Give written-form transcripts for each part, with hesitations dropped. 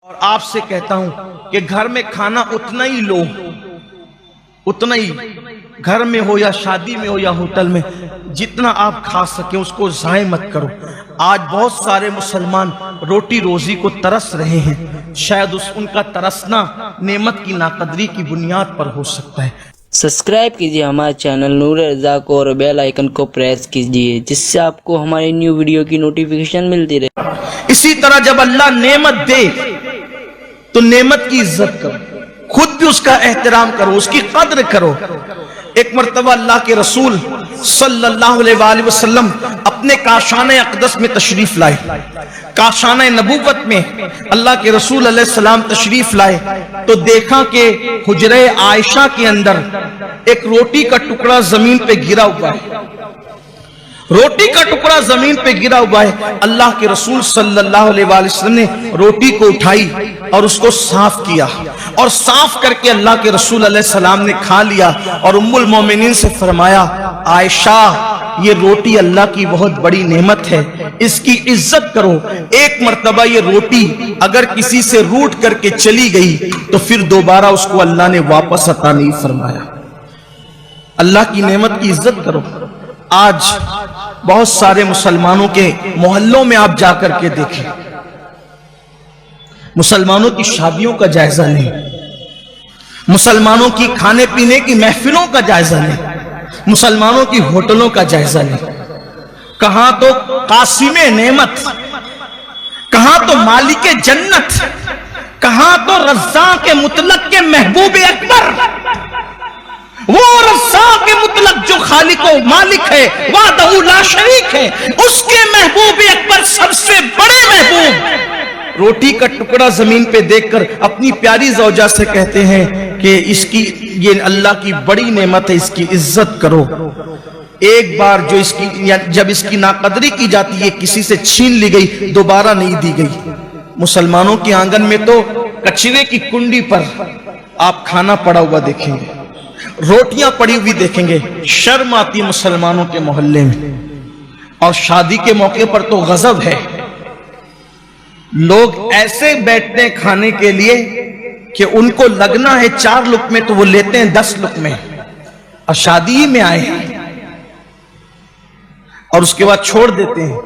اور آپ سے کہتا ہوں کہ گھر میں کھانا اتنا ہی لو، اتنا ہی گھر میں ہو یا شادی میں ہو یا ہوٹل میں، جتنا آپ کھا سکیں اس کو ضائع مت کرو۔ آج بہت سارے مسلمان روٹی روزی کو ترس رہے ہیں، شاید ان کا ترسنا نعمت کی ناقدری کی بنیاد پر ہو سکتا ہے۔ سبسکرائب کیجیے ہمارے چینل نور رضا کو اور بیل آئیکن کو پریس کیجیے، جس سے آپ کو ہماری نیو ویڈیو کی نوٹیفیکیشن ملتی رہے۔ اسی طرح جب اللہ نعمت دے تو نعمت کی عزت کرو، خود بھی اس کا احترام کرو، اس کی قدر کرو۔ ایک مرتبہ اللہ کے رسول صلی اللہ علیہ وآلہ وسلم اپنے کاشانہ اقدس میں تشریف لائے، کاشانہ نبوت میں اللہ کے رسول علیہ السلام تشریف لائے تو دیکھا کہ حجرہ عائشہ کے اندر ایک روٹی کا ٹکڑا زمین پہ گرا ہوا ہے، روٹی کا ٹکڑا زمین پہ گرا ہوا ہے۔ اللہ کے رسول صلی اللہ علیہ وآلہ وسلم نے روٹی کو اٹھائی اور اس کو صاف کیا، اور صاف کر کے اللہ کے رسول علیہ السلام نے کھا لیا، اور ام المومنین سے فرمایا، عائشہ یہ روٹی اللہ کی بہت بڑی نعمت ہے، اس کی عزت کرو۔ ایک مرتبہ یہ روٹی اگر کسی سے روٹ کر کے چلی گئی تو پھر دوبارہ اس کو اللہ نے واپس عطا نہیں فرمایا۔ اللہ کی نعمت کی عزت کرو۔ آج بہت سارے مسلمانوں کے محلوں میں آپ جا کر کے دیکھیں، مسلمانوں کی شادیوں کا جائزہ نہیں، مسلمانوں کی کھانے پینے کی محفلوں کا جائزہ نہیں، مسلمانوں کی ہوٹلوں کا جائزہ نہیں۔ کہاں تو قاسم نعمت، کہاں تو مالک جنت، کہاں تو رزاق مطلق کے محبوب اکبر، وہ رزاق مطلق جو خالق و مالک ہے، وحدہ لا شریک ہے، اس کے محبوب اکبر سب سے بڑے محبوب روٹی کا ٹکڑا زمین پہ دیکھ کر اپنی پیاری زوجہ سے کہتے ہیں کہ اس کی یہ اللہ کی بڑی نعمت ہے، اس کی عزت کرو۔ ایک بار جب اس کی ناقدری کی جاتی ہے، کسی سے چھین لی گئی، دوبارہ نہیں دی گئی۔ مسلمانوں کے آنگن میں تو کچرے کی کنڈی پر آپ کھانا پڑا ہوا دیکھیں گے، روٹیاں پڑی ہوئی دیکھیں گے، شرم آتی مسلمانوں کے محلے میں۔ اور شادی کے موقع پر تو غضب ہے، لوگ ایسے بیٹھتے ہیں کھانے کے لیے کہ ان کو لگنا ہے 4 لقمے تو وہ لیتے ہیں 10 لقمے، اور شادی ہی میں آئے ہیں اور اس کے بعد چھوڑ دیتے ہیں۔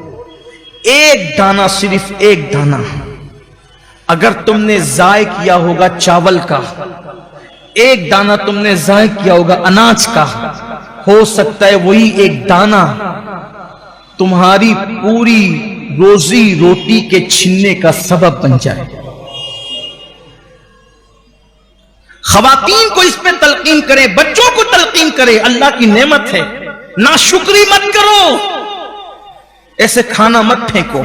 ایک دانہ، صرف ایک دانہ اگر تم نے ضائع کیا ہوگا چاول کا، ایک دانہ تم نے ضائع کیا ہوگا اناج کا، ہو سکتا ہے وہی ایک دانہ تمہاری پوری روزی روٹی کے چھننے کا سبب بن جائے۔ خواتین کو اس پہ تلقین کریں، بچوں کو تلقین کریں، اللہ کی نعمت ہے، ناشکری مت کرو، ایسے کھانا مت پھینکو۔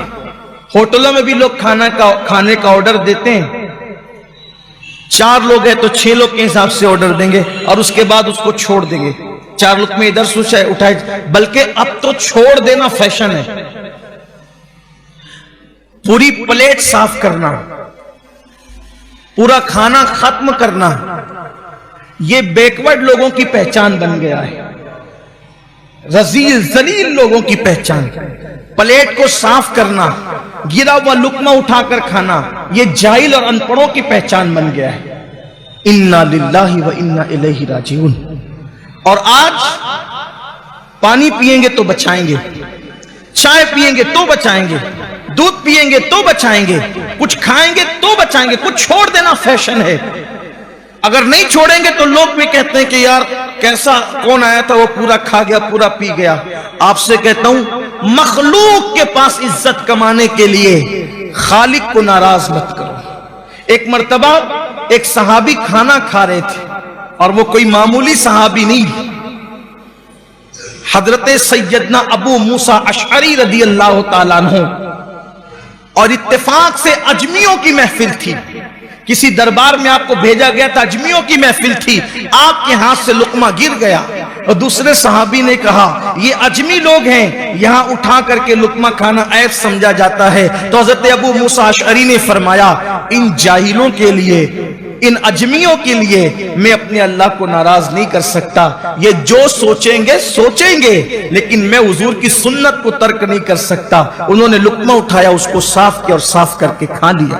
ہوٹلوں میں بھی لوگ کھانے کا آرڈر دیتے ہیں، 4 لوگ ہیں تو 6 لوگ کے حساب سے آرڈر دیں گے اور اس کے بعد اس کو چھوڑ دیں گے، 4 لوگ میں ادھر سے اٹھائے، بلکہ اب تو چھوڑ دینا فیشن ہے۔ پوری پلیٹ صاف کرنا، پورا کھانا ختم کرنا، یہ بیکورڈ لوگوں کی پہچان بن گیا ہے، رذیل ذلیل لوگوں کی پہچان۔ پلیٹ کو صاف کرنا، گرا ہوا لقمہ اٹھا کر کھانا، یہ جاہل اور ان پڑھوں کی پہچان بن گیا ہے۔ انا للہ و انا الیہ راجعون۔ اور آج پانی پیئیں گے تو بچائیں گے، چائے پیئیں گے تو بچائیں گے، دودھ پیئیں گے تو بچائیں گے، کچھ کھائیں گے تو بچائیں گے، کچھ چھوڑ دینا فیشن ہے۔ اگر نہیں چھوڑیں گے تو لوگ بھی کہتے ہیں کہ یار کیسا کون آیا تھا وہ پورا کھا گیا، پورا پی گیا۔ آپ سے کہتا ہوں مخلوق کے پاس عزت کمانے کے لیے خالق کو ناراض مت کرو۔ ایک مرتبہ ایک صحابی کھانا کھا رہے تھے، اور وہ کوئی معمولی صحابی نہیں، حضرت سیدنا ابو موسیٰ اشعری رضی اللہ تعالیٰ عنہ، اور اتفاق سے اجمیوں کی محفل تھی، کسی دربار میں آپ کو بھیجا گیا تھا، اجمیوں کی محفل تھی، آپ کے ہاتھ سے لقمہ گر گیا، اور دوسرے صحابی نے کہا یہ اجمی لوگ ہیں، یہاں اٹھا کر کے لقمہ کھانا عیب سمجھا جاتا ہے۔ تو حضرت ابو موسیٰ اشعری نے فرمایا ان جاہلوں کے لیے، ان اجمیوں کے لیے میں اپنے اللہ کو ناراض نہیں کر سکتا، یہ جو سوچیں گے لیکن میں حضور کی سنت کو ترک نہیں کر سکتا۔ انہوں نے لقمہ اٹھایا، اس کو صاف کیا اور صاف کر کے کھا لیا۔